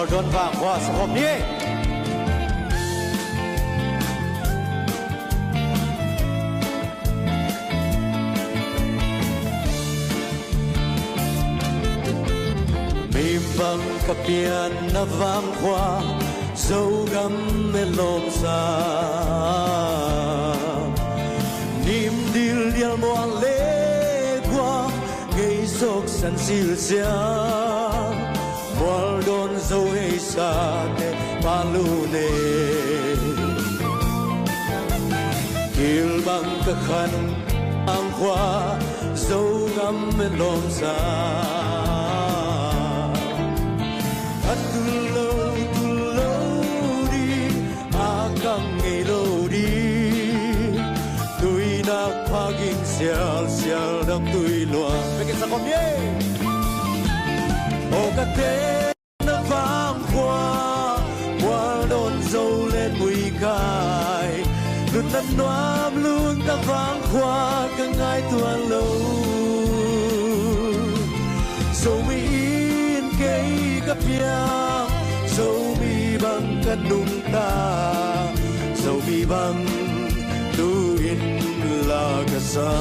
อดนว่างว่าสมนี้มีบังกับเปียนนับวางขวาdấu gắm bên lom xa niềm đi liên moan lê qua gây sốc sẵn siêu xa moan đồn dấu hay xa để ba lưu nê kill bằng các khăn ang qua dấu gắm bên lom xa sial sial đam tui loa bên sa con nhé ô các thế nó vang qua đồn dâu lên mùi cài luôn năn noam luôn ta vang qua các ngài tuan lâu dâu mi in cây các piang dâu mi bằng cắt nung ta dâu mi bằng tu in la casa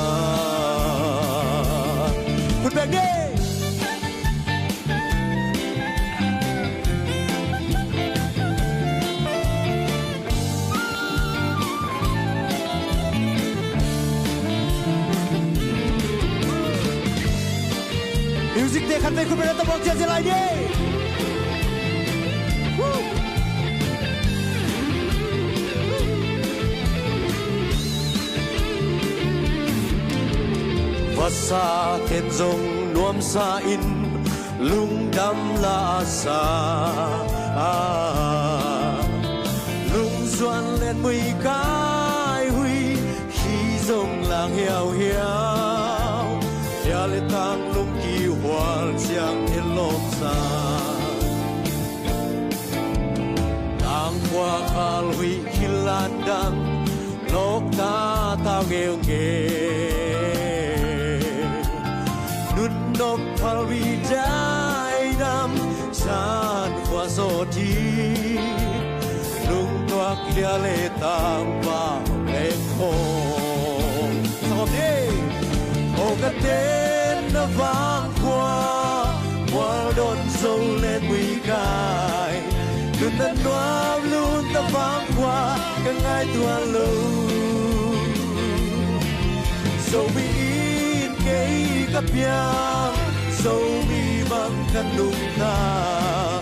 put back day music de khan me ku bera ta bok ja lai de và xa thêm dòng nuông xa in lung đắm la xa lung doan lên mùi cái huy khi dòng làng heo heo ya lê tang lung kỳ hoàn giang thiên lom xa tang qua khal huy khi lan đăng lốc ta tao nghèo nghề nóc phal vi trái đam san qua gió thi lung toạc lia lê tang và em hồn sao đi ô cái tên nó vang qua đón dâu lên mùi cài luôn tân noam luôn ta vang qua các ngài tuan lâu dâu mi in cây các piang dâu mi bằng cắt nung ta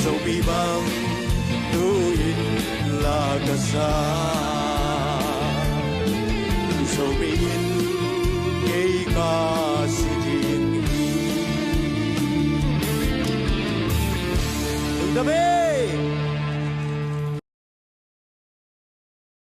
dâu mi bằng tu in la casa dâu mi in cây ca si thiên đừng đam mê